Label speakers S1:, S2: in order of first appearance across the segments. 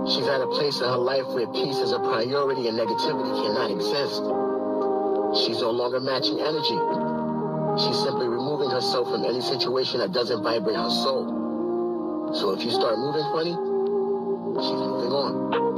S1: She's at a place in her life where peace is a priority and negativity cannot exist. She's no longer matching energy. She's simply removing herself from any situation that doesn't vibrate her soul. So if you start moving funny, she's moving on.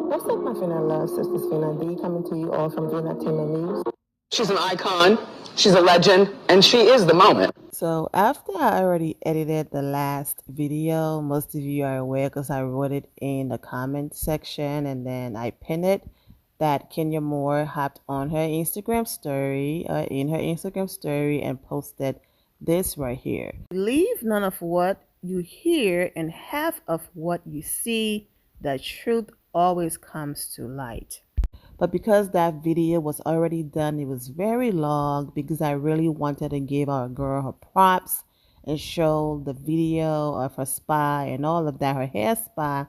S2: What's up, my Finna love sisters? Finna D coming to you all from Finna News.
S3: She's an icon, she's a legend, and she is the moment.
S2: So after I already edited the last video, most of you are aware because I wrote it in the comment section and then I pinned it, that Kenya Moore hopped on her Instagram story, and posted this right here. Believe none of what you hear and half of what you see. The truth always comes to light. But because that video was already done, it was very long because I really wanted to give our girl her props and show the video of her spa and all of that, her hair spa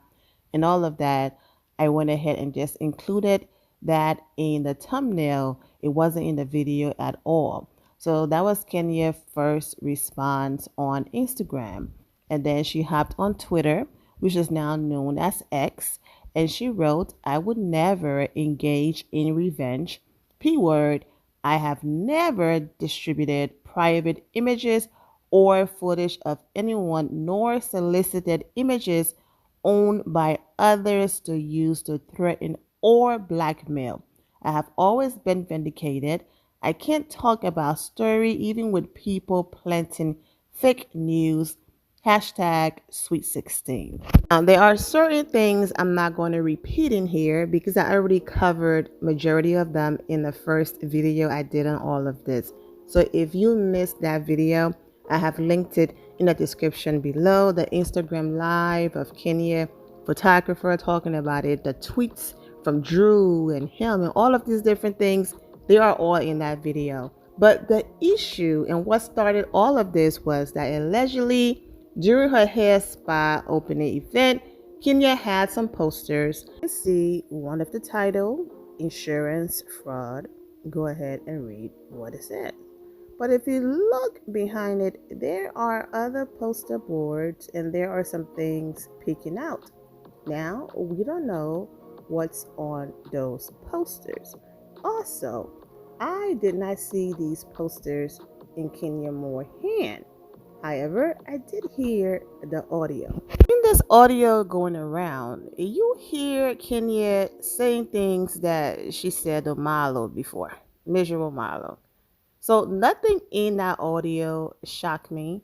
S2: and all of that. I went ahead and just included that in the thumbnail. It wasn't in the video at all. So that was Kenya's first response on Instagram. And then she hopped on Twitter, which is now known as X, and she wrote, "I would never engage in revenge. P-word, I have never distributed private images or footage of anyone nor solicited images owned by others to use to threaten or blackmail. I have always been vindicated. I can't talk about story even with people planting fake news. Hashtag Sweet 16. There are certain things I'm not going to repeat in here because I already covered majority of them in the first video I did on all of this. So if you missed that video, I have linked it in the description below. The Instagram live of Kenya, photographer, talking about it, the tweets from Drew and him and all of these different things, they are all in that video. But the issue and what started all of this was that allegedly during her hair spa opening event, Kenya had some posters. You can see one of the title, Insurance Fraud. Go ahead and read what it said. But if you look behind it, there are other poster boards and there are some things peeking out. Now, we don't know what's on those posters. Also, I did not see these posters in Kenya Moore's hand. However, I did hear the audio. In this audio going around, you hear Kenya saying things that she said to Marlo before, miserable Marlo. So nothing in that audio shocked me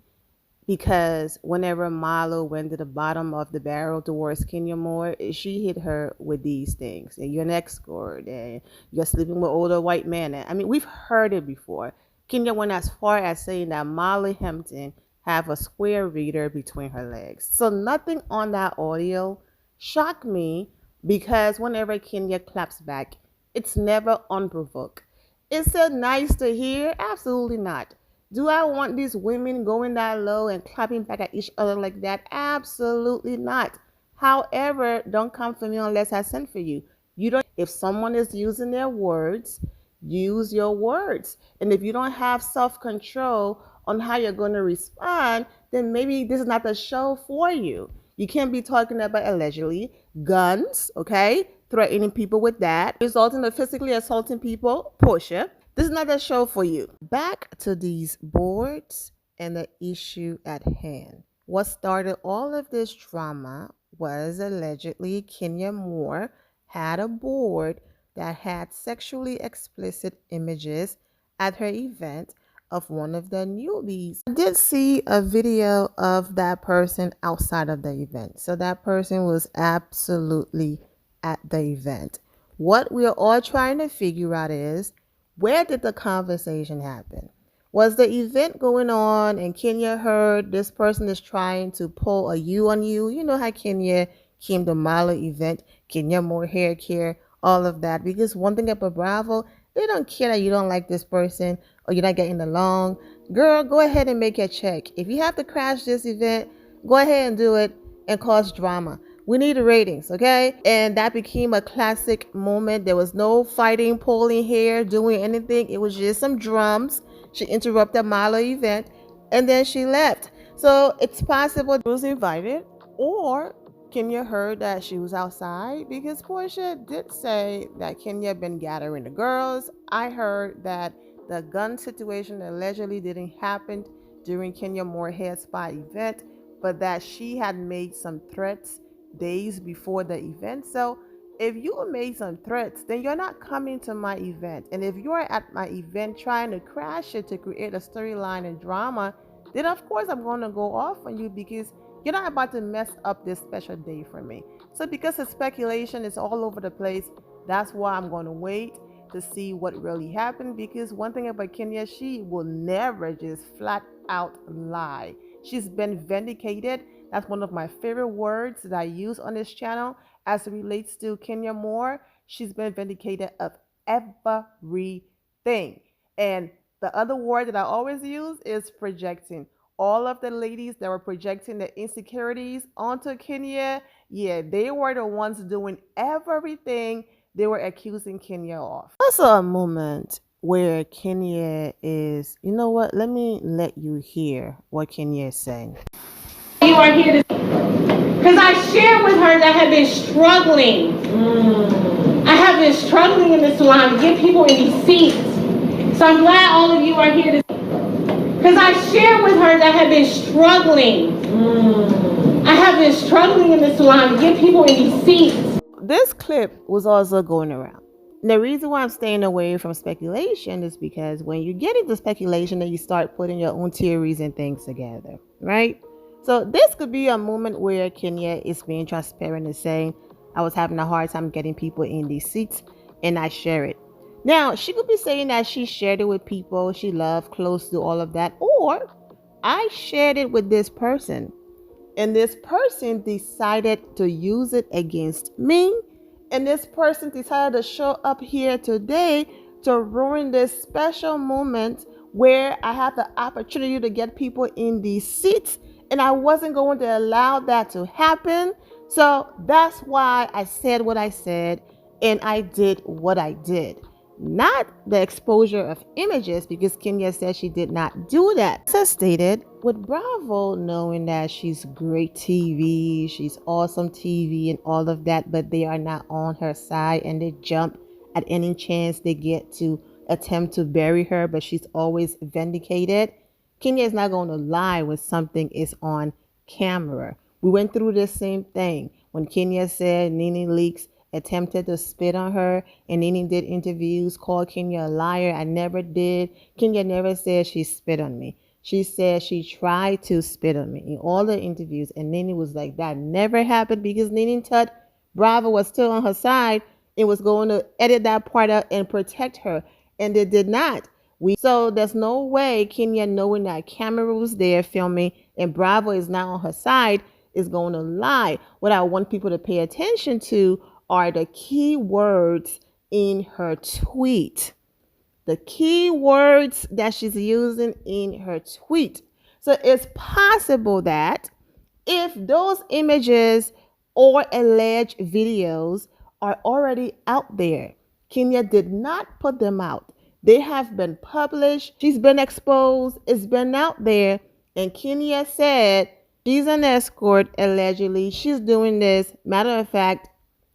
S2: because whenever Marlo went to the bottom of the barrel towards Kenya Moore, she hit her with these things. And you're an escort and you're sleeping with older white men. I mean, we've heard it before. Kenya went as far as saying that Molly Hampton have a square reader between her legs. So nothing on that audio shocked me because whenever Kenya claps back, it's never unprovoked. Is it nice to hear? Absolutely not. Do I want these women going that low and clapping back at each other like that? Absolutely not. However, don't come for me unless I send for you. If someone is using their words, use your words. And if you don't have self-control on how you're going to respond, then maybe this is not the show for you. You can't be talking about allegedly guns, okay? Threatening people with that, resulting in physically assaulting people. Porsha, this is not the show for you. Back to these boards and the issue at hand. What started all of this drama was allegedly Kenya Moore had a board that had sexually explicit images at her event of one of the newbies. I did see a video of that person outside of the event. So that person was absolutely at the event. What we're all trying to figure out is, where did the conversation happen? Was the event going on and Kenya heard this person is trying to pull a you on you? You know how Kenya came to Mala event, Kenya Moore hair care, all of that. Because one thing about Bravo, they don't care that you don't like this person or you're not getting along. Girl, go ahead and make your check. If you have to crash this event, go ahead and do it and cause drama. We need the ratings, okay? And that became a classic moment. There was no fighting, pulling hair, doing anything. It was just some drums. She interrupted Milo event and then she left. So it's possible she was invited, or Kenya heard that she was outside, because Porsha did say that Kenya been gathering the girls. I heard that the gun situation allegedly didn't happen during Kenya Moorehead's spa event, but that she had made some threats days before the event. So if you made some threats, then you're not coming to my event. And if you're at my event trying to crash it to create a storyline and drama, then of course I'm going to go off on you, because you're not about to mess up this special day for me. So because the speculation is all over the place, that's why I'm going to wait to see what really happened. Because one thing about Kenya, she will never just flat out lie. She's been vindicated. That's one of my favorite words that I use on this channel as it relates to Kenya Moore. She's been vindicated of everything. And the other word that I always use is projecting. All of the ladies that were projecting the insecurities onto Kenya, yeah, they were the ones doing everything they were accusing Kenya of. Also a moment where Kenya is, you know what, let me let you hear what Kenya is saying.
S4: You are here to, because I shared with her that I have been struggling. I have been struggling in the salon to get people in these seats. So I'm glad all of you are here to, because I shared with her that I have been struggling. I have been struggling in the salon to get people in these seats.
S2: This clip was also going around. The reason why I'm staying away from speculation is because when you get into speculation, then you start putting your own theories and things together, right? So this could be a moment where Kenya is being transparent and saying, I was having a hard time getting people in these seats and I share it. Now, she could be saying that she shared it with people she loved, close to all of that, or I shared it with this person and this person decided to use it against me, and this person decided to show up here today to ruin this special moment where I have the opportunity to get people in these seats, and I wasn't going to allow that to happen. So that's why I said what I said and I did what I did. Not the exposure of images, because Kenya said she did not do that. As stated, with Bravo knowing that she's great TV, she's awesome TV and all of that, but they are not on her side and they jump at any chance they get to attempt to bury her, but she's always vindicated. Kenya is not going to lie when something is on camera. We went through the same thing when Kenya said Nene Leakes attempted to spit on her, and Nene did interviews, called Kenya a liar. I never did. Kenya never said she spit on me. She said she tried to spit on me in all the interviews, and Nene was like, that never happened, because Nene thought Bravo was still on her side and was going to edit that part out and protect her, and they did not. So there's no way Kenya, knowing that camera was there filming and Bravo is not on her side, is going to lie. What I want people to pay attention to are the key words in her tweet. The key words that she's using in her tweet. So it's possible that if those images or alleged videos are already out there, Kenya did not put them out. They have been published. She's been exposed. It's been out there. And Kenya said she's an escort, allegedly. She's doing this. Matter of fact,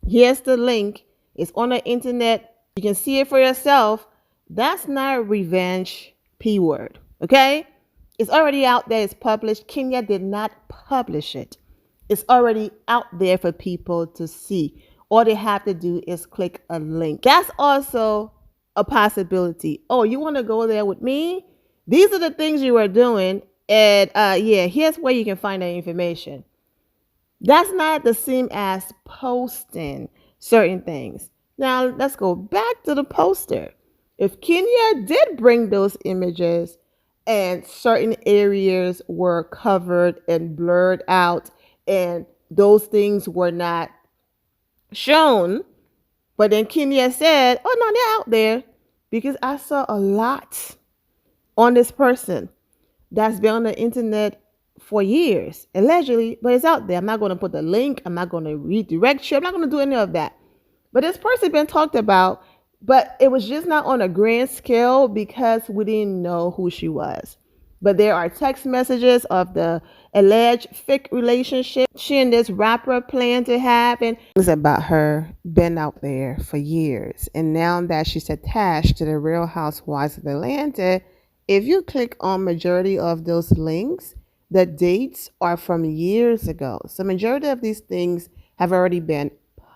S2: here's the link. It's on the internet. You can see it for yourself. That's not a revenge P word, okay? It's already out there. It's published. Kenya did not publish it. It's already out there for people to see. All they have to do is click a link. That's also a possibility. Oh, you want to go there with me? These are the things you are doing. And yeah, here's where you can find that information. That's not the same as posting certain things. Now, let's go back to the poster. If Kenya did bring those images and certain areas were covered and blurred out and those things were not shown, but then Kenya said, oh no, they're out there, because I saw a lot on this person that's been on the internet for years, allegedly, but it's out there. I'm not going to put the link. I'm not going to redirect you. I'm not going to do any of that. But this person been talked about, but it was just not on a grand scale because we didn't know who she was. But there are text messages of the alleged fake relationship she and this rapper plan to have, and things about her been out there for years. And now that she's attached to the Real Housewives of Atlanta, if you click on majority of those links, the dates are from years ago. So majority of these things have already been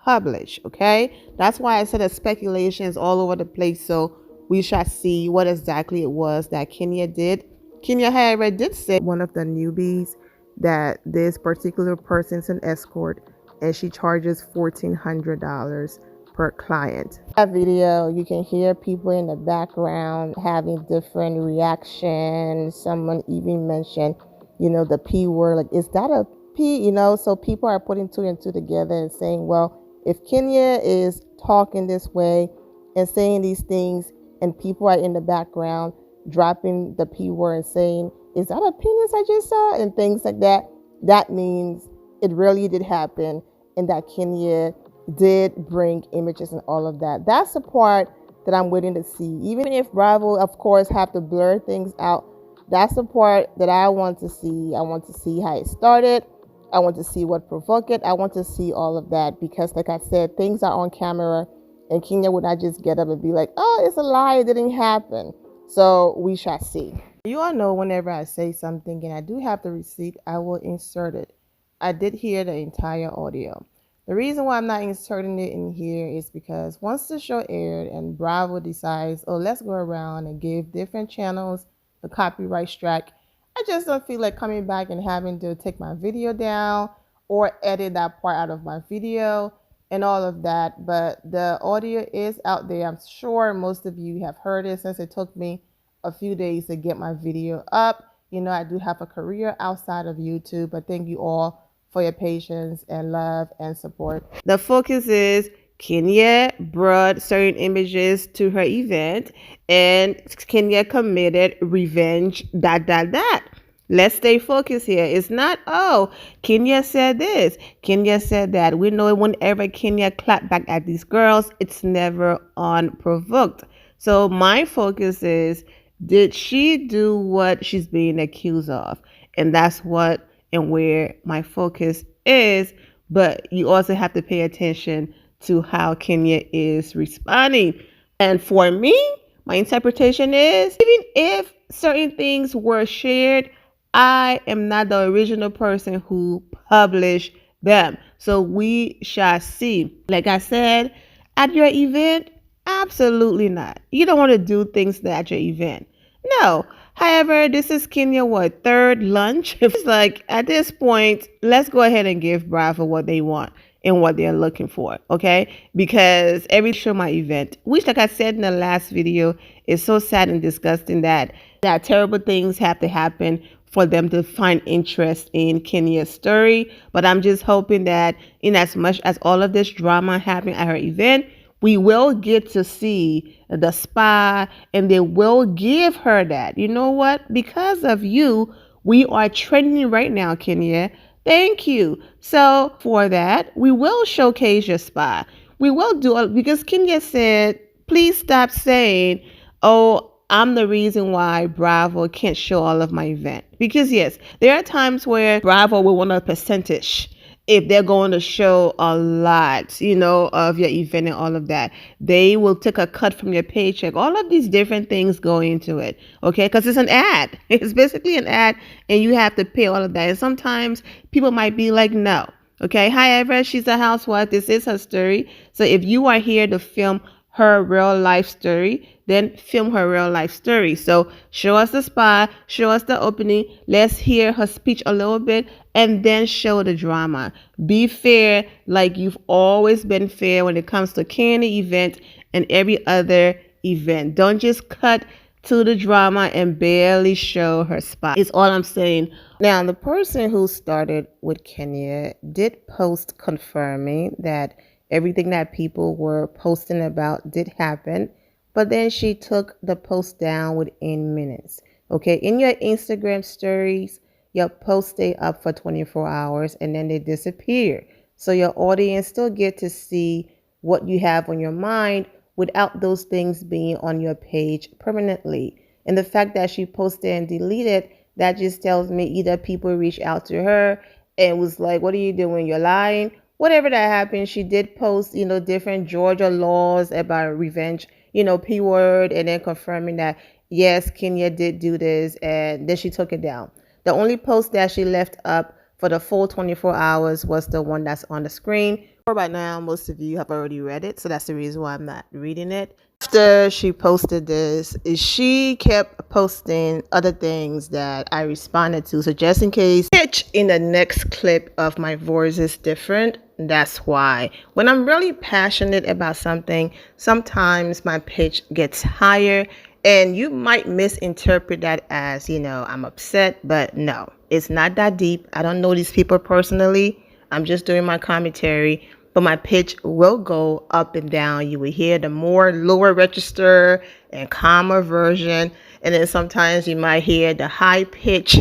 S2: published. Okay, that's why I said that speculation is all over the place. So we shall see what exactly it was that Kenya did. Kenya, however, did say one of the newbies that this particular person's an escort and she charges $1,400 per client. That video, you can hear people in the background having different reactions. Someone even mentioned, the P word, like, is that a P? So people are putting two and two together and saying, well, if Kenya is talking this way and saying these things and people are in the background dropping the P word and saying, is that a penis I just saw? And things like that, that means it really did happen and that Kenya did bring images and all of that. That's the part that I'm waiting to see. Even if Bravo, of course, have to blur things out, that's the part that I want to see. I want to see how it started. I want to see what provoked it. I want to see all of that because, like I said, things are on camera and Kenya would not just get up and be like, oh, it's a lie, it didn't happen. So we shall see. You all know whenever I say something and I do have the receipt, I will insert it. I did hear the entire audio. The reason why I'm not inserting it in here is because once the show aired and Bravo decides, oh, let's go around and give different channels the copyright strike, I just don't feel like coming back and having to take my video down or edit that part out of my video and all of that. But the audio is out there. I'm sure most of you have heard it since it took me a few days to get my video up. I do have a career outside of YouTube, but thank you all for your patience and love and support. The focus is Kenya brought certain images to her event and Kenya committed revenge, that. Let's stay focused here. It's not, oh, Kenya said this, Kenya said that. We know whenever Kenya clap back at these girls, it's never unprovoked. So my focus is, did she do what she's being accused of? And that's what and where my focus is. But you also have to pay attention to how Kenya is responding. And for me, my interpretation is, even if certain things were shared, I am not the original person who published them. So we shall see. Like I said, at your event, absolutely not. You don't want to do things at your event. No. However, this is Kenya, third lunch? It's like, at this point, let's go ahead and give Bravo what they want and what they're looking for, okay? Because every show my event, which, like I said in the last video, is so sad and disgusting that terrible things have to happen for them to find interest in Kenya's story. But I'm just hoping that in as much as all of this drama happened at her event, we will get to see the spa and they will give her that. You know what? Because of you, we are trending right now, Kenya. Thank you. So for that, we will showcase your spa. We will do it because Kenya said, please stop saying, oh, I'm the reason why Bravo can't show all of my event. Because yes, there are times where Bravo will want a percentage if they're going to show a lot, of your event and all of that. They will take a cut from your paycheck. All of these different things go into it, okay? Because it's an ad. It's basically an ad, and you have to pay all of that. And sometimes people might be like, no, okay? However, she's a housewife. This is her story. So if you are here to film her real life story, then film her real life story. So show us the spa, show us the opening, let's hear her speech a little bit, and then show the drama. Be fair, like you've always been fair when it comes to Candy event and every other event. Don't just cut to the drama and barely show her spot. Is all I'm saying. Now, the person who started with Kenya did post confirming that everything that people were posting about did happen, but then she took the post down within minutes. Okay, in your Instagram stories, your posts stay up for 24 hours and then they disappear. So your audience still get to see what you have on your mind without those things being on your page permanently. And the fact that she posted and deleted, that just tells me either people reached out to her and was like, what are you doing? You're lying. Whatever that happened, she did post, different Georgia laws about revenge, P word, and then confirming that, yes, Kenya did do this, and then she took it down. The only post that she left up for the full 24 hours was the one that's on the screen. By now, most of you have already read it, so that's the reason why I'm not reading it. After she posted this, she kept posting other things that I responded to. So just in case pitch in the next clip of my voice is different, that's why. When I'm really passionate about something, sometimes my pitch gets higher, and you might misinterpret that as, I'm upset, but no, it's not that deep. I don't know these people personally. I'm just doing my commentary, but my pitch will go up and down. You will hear the more lower register and calmer version. And then sometimes you might hear the high pitch,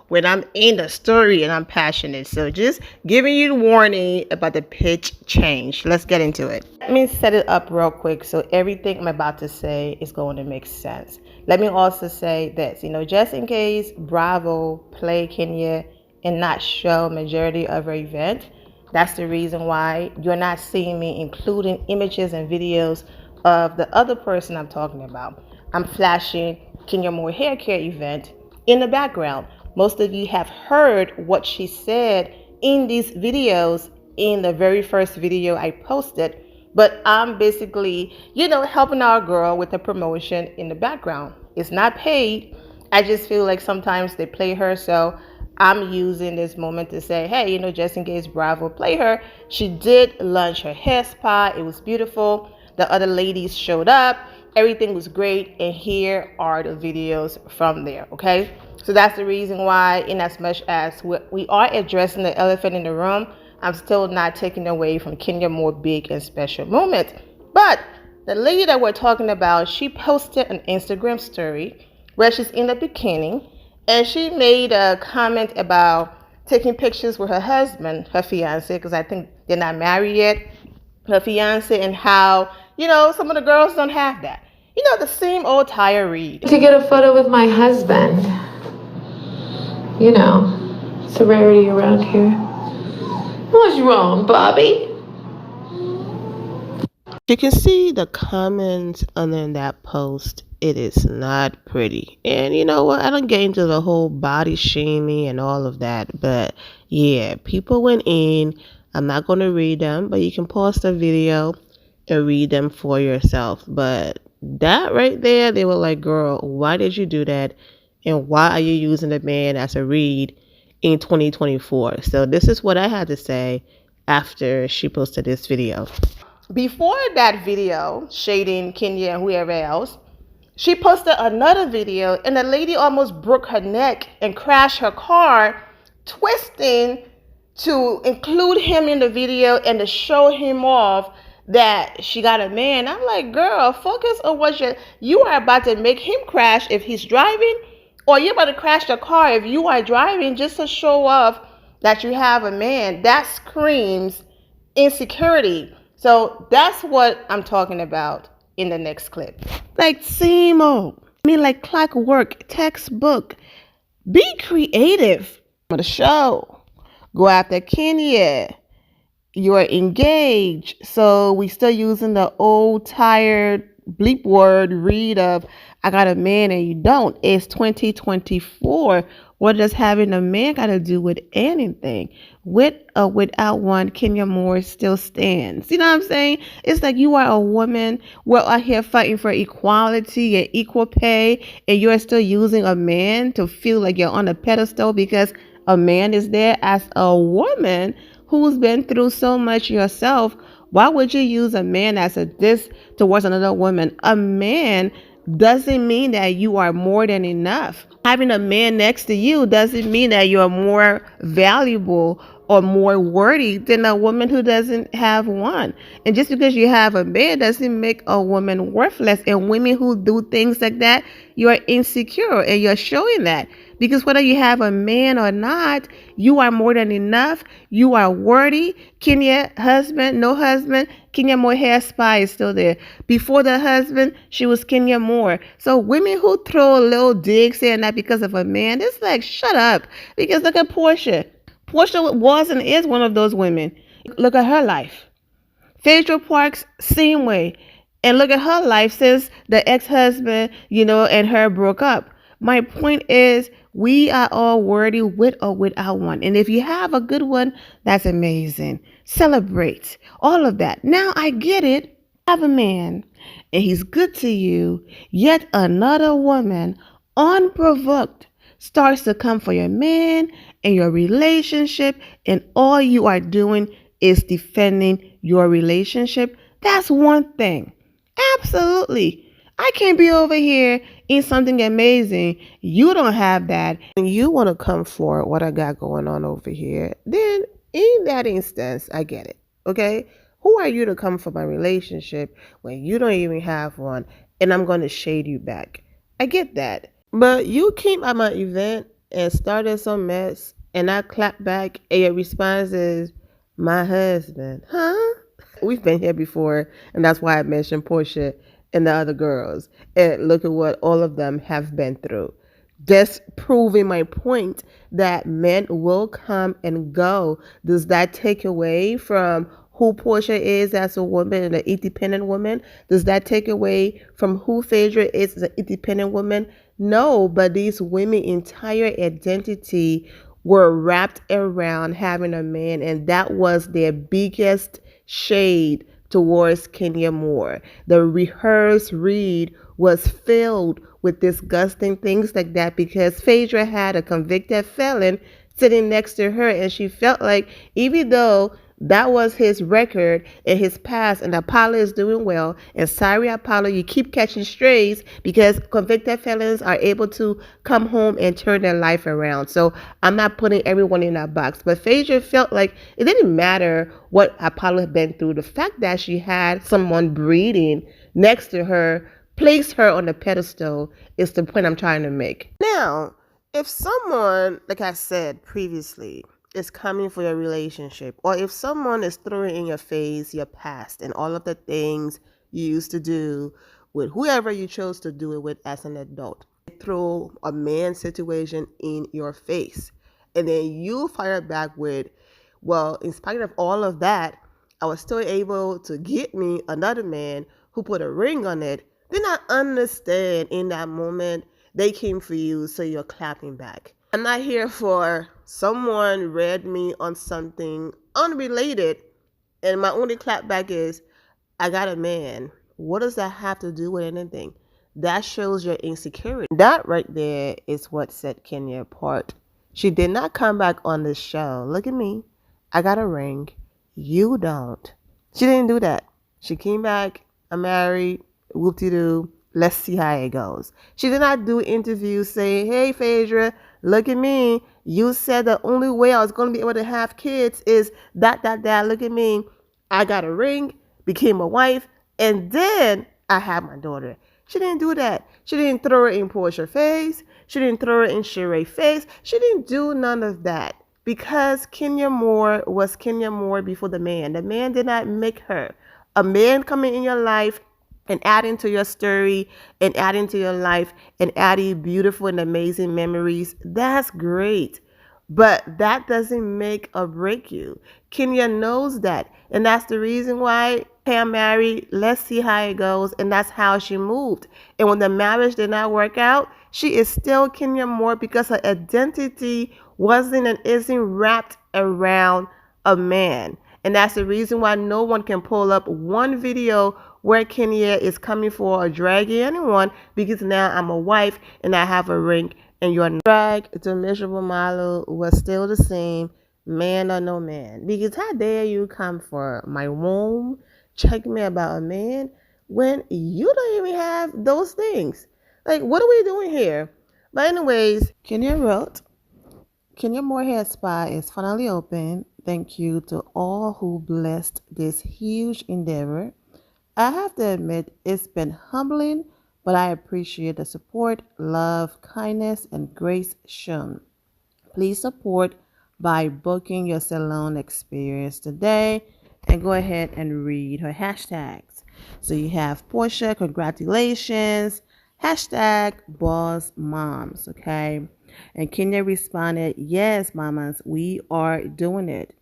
S2: when I'm in the story and I'm passionate. So just giving you the warning about the pitch change. Let's get into it. Let me set it up real quick so everything I'm about to say is going to make sense. Let me also say this, just in case Bravo play Kenya and not show majority of her event, that's the reason why you're not seeing me including images and videos of the other person I'm talking about. I'm flashing Kenya Moore hair care event in the background. Most of you have heard what she said in these videos in the very first video I posted, but I'm basically, helping our girl with the promotion in the background. It's not paid. I just feel like sometimes they play her, so I'm using this moment to say, hey, just in case Bravo play her, she did launch her hair spa. It was beautiful. The other ladies showed up. Everything was great. And here are the videos from there, okay? So that's the reason why, in as much as we are addressing the elephant in the room, I'm still not taking away from Kenya Moore big and special moment. But the lady that we're talking about, she posted an Instagram story where she's in the bikini, and she made a comment about taking pictures with her husband, her fiance, because I think they're not married yet, her fiance, and how, some of the girls don't have that. The same old Tyra Reid.
S5: To get a photo with my husband. It's a rarity around here. What's wrong, Bobby?
S2: You can see the comments under that post. It is not pretty. And you know what? I don't get into the whole body shaming and all of that. But yeah, people went in. I'm not going to read them, but you can pause the video and read them for yourself. But that right there, they were like, girl, why did you do that? And why are you using the man as a read in 2024? So this is what I had to say after she posted this video. Before that video, shading Kenya and whoever else, she posted another video, and the lady almost broke her neck and crashed her car, twisting to include him in the video and to show him off that she got a man. I'm like, girl, focus on what you are about to make him crash if he's driving, or you're about to crash the car if you are driving just to show off that you have a man. That screams insecurity. So that's what I'm talking about in the next clip. Like same old. Like clockwork, textbook. Be creative for the show. Go after Kenya. You are engaged. So we still using the old tired bleep word read of I got a man and you don't. It's 2024. What does having a man got to do with anything? With or without one, Kenya Moore still stands. You know what I'm saying? It's like you are a woman. We're out here fighting for equality and equal pay, and you're still using a man to feel like you're on a pedestal because a man is there. As a woman who's been through so much yourself, why would you use a man as a diss towards another woman? A man doesn't mean that you are more than enough. Having a man next to you doesn't mean that you're more valuable or more worthy than a woman who doesn't have one. And just because you have a man doesn't make a woman worthless. And women who do things like that, you are insecure and you're showing that. Because whether you have a man or not, you are more than enough. You are worthy. Kenya, husband, no husband, Kenya Moore hair spy is still there. Before the husband, she was Kenya Moore. So women who throw a little dig saying that because of a man, it's like, shut up. Because look at Porsha. Porsha was and is one of those women. Look at her life. Phaedra Parks, same way. And look at her life since the ex-husband, and her broke up. My point is, we are all worthy with or without one. And if you have a good one, that's amazing. Celebrate all of that. Now I get it. Have a man and he's good to you, yet another woman, unprovoked, starts to come for your man and your relationship, and all you are doing is defending your relationship. That's one thing. Absolutely. I can't be over here in something amazing. You don't have that. And you want to come for what I got going on over here. Then in that instance, I get it. Okay? Who are you to come for my relationship when you don't even have one and I'm going to shade you back? I get that. But you came at my event and started some mess and I clap back and your response is, my husband. Huh? We've been here before, and that's why I mentioned Porsha and the other girls. And look at what all of them have been through. Just proving my point that men will come and go. Does that take away from who Porsha is as a woman and an independent woman? Does that take away from who Phaedra is as an independent woman? No, but these women's entire identity were wrapped around having a man, and that was their biggest shade towards Kenya Moore. The rehearsed read was filled with disgusting things like that because Phaedra had a convicted felon sitting next to her, and she felt like even though that was his record and his past, and Apollo is doing well, and sorry Apollo, you keep catching strays because convicted felons are able to come home and turn their life around. So I'm not putting everyone in that box, but Phaedra felt like it didn't matter what Apollo had been through. The fact that she had someone breathing next to her placed her on the pedestal is the point I'm trying to make. Now, if someone, like I said previously, is coming for your relationship, or if someone is throwing in your face your past and all of the things you used to do with whoever you chose to do it with as an adult, throw a man situation in your face, and then you fire back with, well, in spite of all of that, I was still able to get me another man who put a ring on it, then I understand in that moment they came for you, so you're clapping back. I'm not here for someone read me on something unrelated, and my only clap back is, I got a man. What does that have to do with anything? That shows your insecurity. That right there is what set Kenya apart. She did not come back on the show. Look at me. I got a ring. You don't. She didn't do that. She came back. I'm married. Whoop-de-doo. Let's see how it goes. She did not do interviews saying, hey, Phaedra, look at me. You said the only way I was going to be able to have kids is that. Look at me. I got a ring, became a wife, and then I had my daughter. She didn't do that. She didn't throw it in Porsha's face. She didn't throw it in Sheree's face. She didn't do none of that because Kenya Moore was Kenya Moore before the man. The man did not make her. A man coming in your life and adding to your story and adding to your life and adding beautiful and amazing memories, that's great. But that doesn't make or break you. Kenya knows that. And that's the reason why, hey, I'm married, let's see how it goes. And that's how she moved. And when the marriage did not work out, she is still Kenya Moore because her identity wasn't and isn't wrapped around a man. And that's the reason why no one can pull up one video where Kenya is coming for or dragging anyone, because now I'm a wife and I have a ring and you're not. Drag to miserable model was still the same, man or no man. Because how dare you come for my womb, check me about a man when you don't even have those things? Like, what are we doing here? But anyways, Kenya wrote, Kenya Moore Hair Spa is finally open. Thank you to all who blessed this huge endeavor. I have to admit, it's been humbling, but I appreciate the support, love, kindness, and grace shown. Please support by booking your salon experience today and go ahead and read her hashtags. So you have Porsha, congratulations, hashtag boss moms, okay? And Kenya responded, yes, mamas, we are doing it.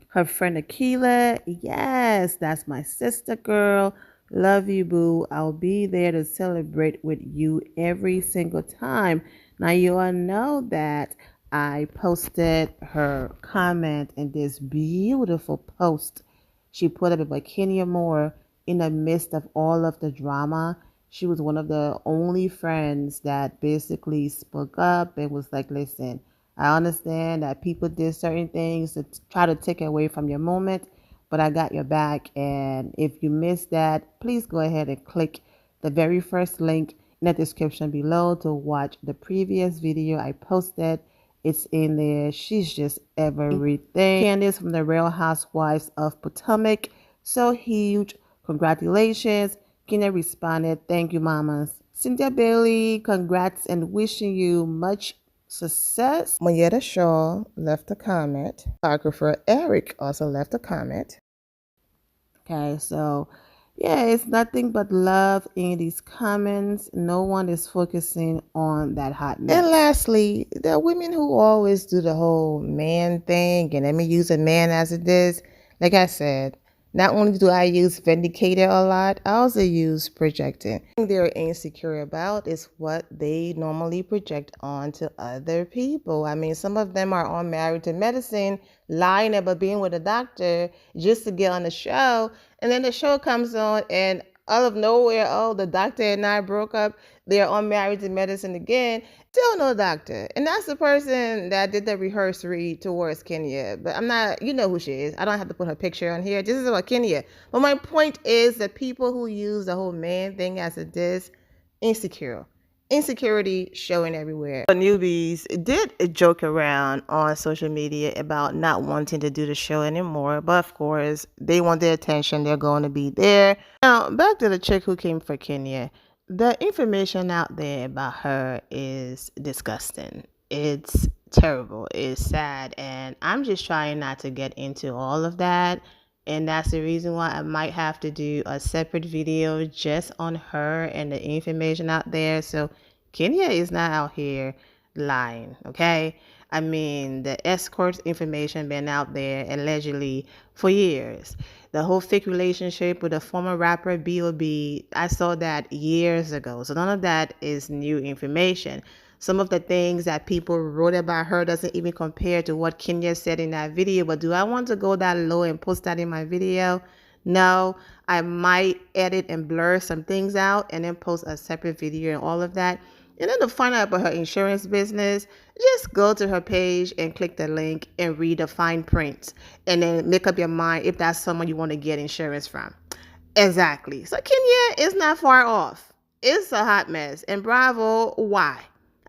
S2: Her friend Akila, yes, that's my sister girl. Love you, boo. I'll be there to celebrate with you every single time. Now, you all know that I posted her comment in this beautiful post she put up about Kenya Moore in the midst of all of the drama. She was one of the only friends that basically spoke up and was like, listen, I understand that people did certain things to try to take away from your moment, but I got your back. And if you missed that, please go ahead and click the very first link in the description below to watch the previous video I posted. It's in there. She's just everything. Candace from the Real Housewives of Potomac. So huge. Congratulations. Kenya responded, thank you, mamas. Cynthia Bailey, congrats and wishing you much success. Monyetta Shaw left a comment. Photographer Eric also left a comment. Okay, so yeah, it's nothing but love in these comments. No one is focusing on that hot mess. And lastly, there are women who always do the whole man thing, and let me use a man as it is. Like I said, not only do I use vindicator a lot, I also use projecting. What they're insecure about is what they normally project onto other people. I mean, some of them are on Married to Medicine, lying about being with a doctor just to get on the show. And then the show comes on and out of nowhere, oh, the doctor and I broke up. They're on Married to Medicine again. Still no doctor. And that's the person that did the rehearsed read towards Kenya. But I'm not, you know who she is. I don't have to put her picture on here. This is about Kenya. But my point is that people who use the whole man thing as a diss, insecure. Insecurity showing everywhere. Newbies did joke around on social media about not wanting to do the show anymore, but of course they want their attention. They're going to be there. Now back to the chick who came for Kenya. The information out there about her is disgusting. It's terrible. It's sad, and I'm just trying not to get into all of that. And that's the reason why I might have to do a separate video just on her and the information out there. So Kenya is not out here lying, okay? I mean, the escort information been out there allegedly for years. The whole fake relationship with a former rapper B.O.B., I saw that years ago. So none of that is new information. Some of the things that people wrote about her doesn't even compare to what Kenya said in that video. But do I want to go that low and post that in my video? No. I might edit and blur some things out and then post a separate video and all of that. And then to find out about her insurance business, just go to her page and click the link and read the fine print. And then make up your mind if that's someone you want to get insurance from. Exactly. So Kenya is not far off. It's a hot mess. And bravo, why?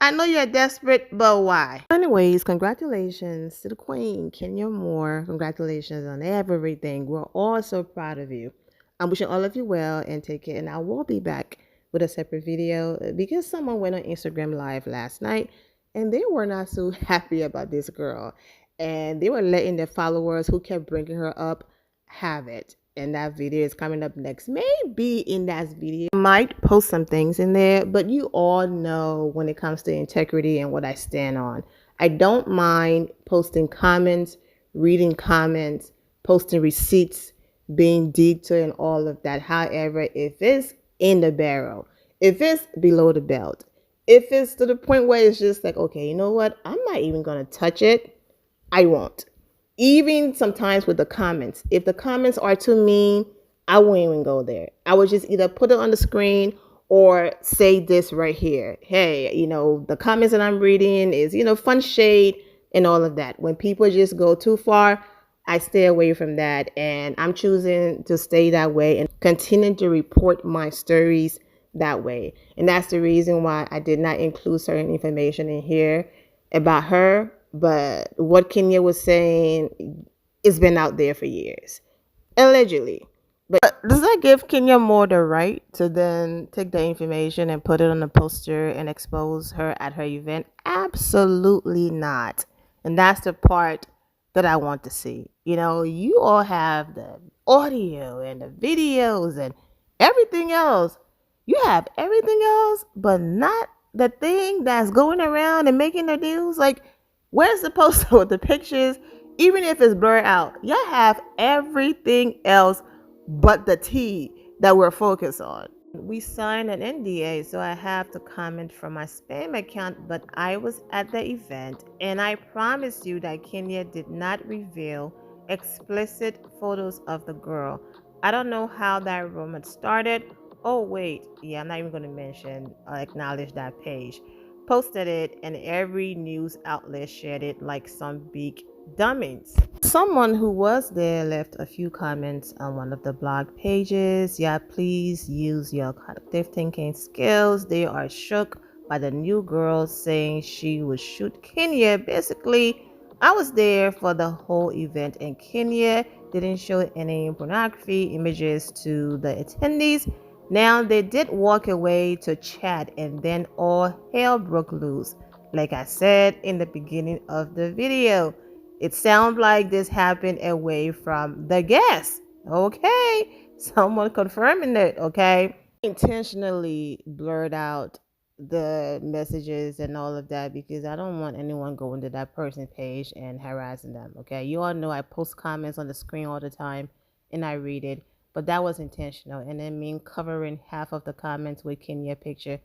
S2: I know you're desperate, but why? Anyways, congratulations to the queen, Kenya Moore. Congratulations on everything. We're all so proud of you. I'm wishing all of you well and take care. And I will be back with a separate video because someone went on Instagram Live last night and they were not so happy about this girl. And they were letting their followers who kept bringing her up have it. And that video is coming up next. Maybe in that video I might post some things in there, but you all know when it comes to integrity and what I stand on. I don't mind posting comments, reading comments, posting receipts, being detailed and all of that. However, if it's in the barrel, if it's below the belt, if it's to the point where it's just like, okay, you know what, I'm not even gonna touch it, I won't. Even sometimes with the comments, if the comments are too mean, I won't even go there. I would just either put it on the screen or say this right here. Hey, you know, the comments that I'm reading is, you know, fun shade and all of that. When people just go too far, I stay away from that, and I'm choosing to stay that way and continue to report my stories that way. And that's the reason why I did not include certain information in here about her. But what Kenya was saying, it's been out there for years, allegedly. But does that give Kenya more the right to then take the information and put it on a poster and expose her at her event? Absolutely not. And that's the part that I want to see. You know, you all have the audio and the videos and everything else. You have everything else, but not the thing that's going around and making the news. Like, where's the poster with the pictures? Even if it's blurred out, y'all have everything else but the T that we're focused on. We signed an NDA, so I have to comment from my spam account, but I was at the event and I promise you that Kenya did not reveal explicit photos of the girl. I don't know how that rumor started. Oh, wait, yeah, I'm not even going to mention or acknowledge that page. Posted it, and every news outlet shared it like some big dummies. Someone who was there left a few comments on one of the blog pages. Yeah, please use your collective thinking skills. They are shook by the new girl saying she would shoot Kenya. Basically, I was there for the whole event, and Kenya didn't show any pornography images to the attendees. Now, they did walk away to chat, and then all hell broke loose. Like I said in the beginning of the video, it sounds like this happened away from the guest. Okay, someone confirming it. Okay, intentionally blurred out the messages and all of that because I don't want anyone going to that person's page and harassing them. Okay, you all know I post comments on the screen all the time and I read it, but that was intentional. And then me covering half of the comments with Kenya picture,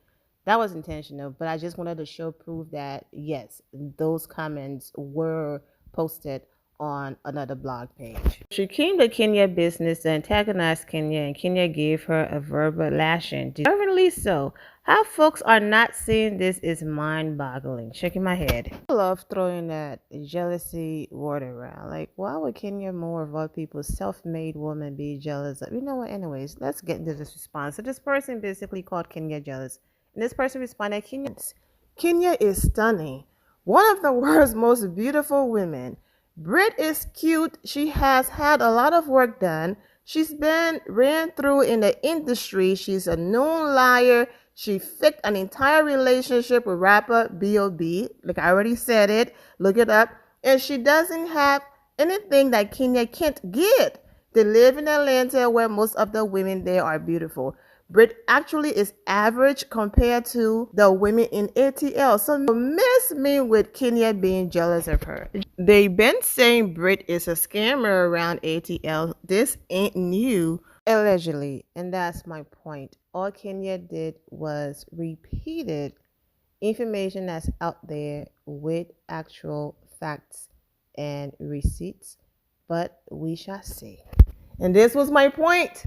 S2: that was intentional. But I just wanted to show proof that yes, those comments were posted on another blog page. She came to Kenya business to antagonize Kenya, and Kenya gave her a verbal lashing. Deservedly so. How folks are not seeing this is mind-boggling. Shaking my head. I love throwing that jealousy word around. Like, why would Kenya Moore of all people, self-made woman, be jealous of? You know what? Anyways, let's get into this response. So this person basically called Kenya jealous, and this person responded, Kenya is stunning. One of the world's most beautiful women. Brit is cute. She has had a lot of work done. She's been ran through in the industry. She's a known liar. She faked an entire relationship with rapper B.O.B. Like I already said it. Look it up. And she doesn't have anything that Kenya can't get. They live in Atlanta where most of the women there are beautiful. Brit actually is average compared to the women in ATL. So miss me with Kenya being jealous of her. They've been saying Brit is a scammer around ATL. This ain't new, allegedly. And that's my point. All Kenya did was repeated information that's out there with actual facts and receipts. But we shall see. And this was my point.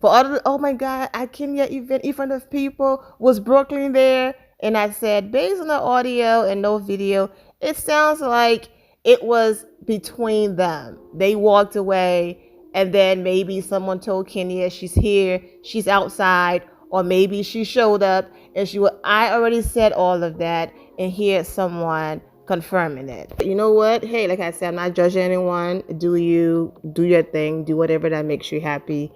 S2: For other, oh my God, at Kenya event in front of people, was Brooklyn there? And I said, based on the audio and no video, it sounds like it was between them. They walked away, and then maybe someone told Kenya she's here, she's outside, or maybe she showed up and she would. I already said all of that, and here's someone confirming it. You know what? Hey, like I said, I'm not judging anyone. Do your thing, do whatever that makes you happy.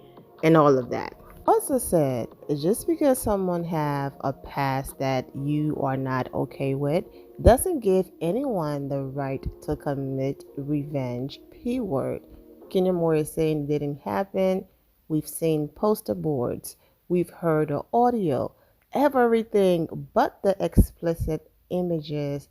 S2: And all of that. Also said, just because someone have a past that you are not okay with doesn't give anyone the right to commit revenge. P-word. Kenya Moore is saying it didn't happen. We've seen poster boards. We've heard the audio. Everything but the explicit images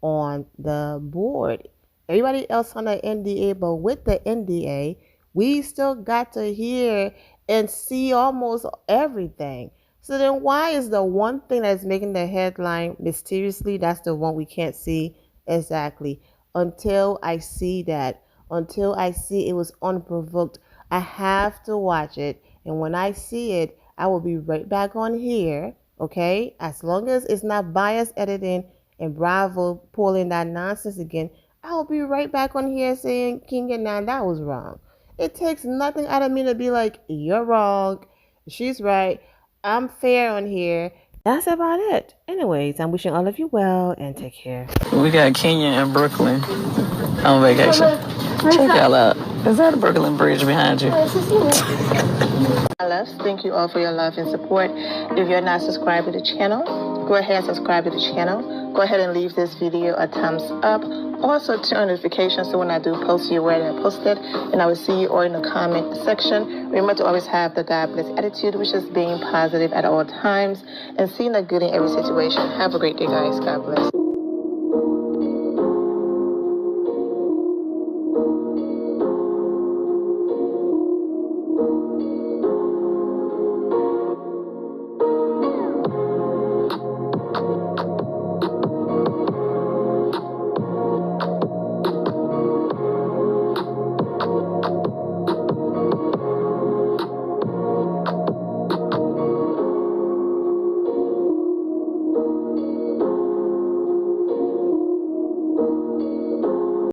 S2: on the board. Everybody else on the NDA, but with the NDA, we still got to hear and see almost everything. So then why is the one thing that's making the headline mysteriously, that's the one we can't see exactly? Until I see that, until I see it was unprovoked, I have to watch it. And when I see it, I will be right back on here, okay? As long as it's not biased editing and Bravo pulling that nonsense again, I will be right back on here saying, Kenya, now that was wrong. It takes nothing out of me to be like, you're wrong, she's right, I'm fair on here. That's about it. Anyways, I'm wishing all of you well and take care.
S3: We got Kenya and Brooklyn on vacation.
S6: Check y'all out. Is that a Brooklyn Bridge behind you?
S2: My loves, thank you all for your love and support. If you're not subscribed to the channel, go ahead and subscribe to the channel. Go ahead and leave this video a thumbs up. Also turn on notifications so when I do post, you're aware that I posted. And I will see you all in the comment section. Remember to always have the God bless attitude, which is being positive at all times and seeing the good in every situation. Have a great day, guys. God bless.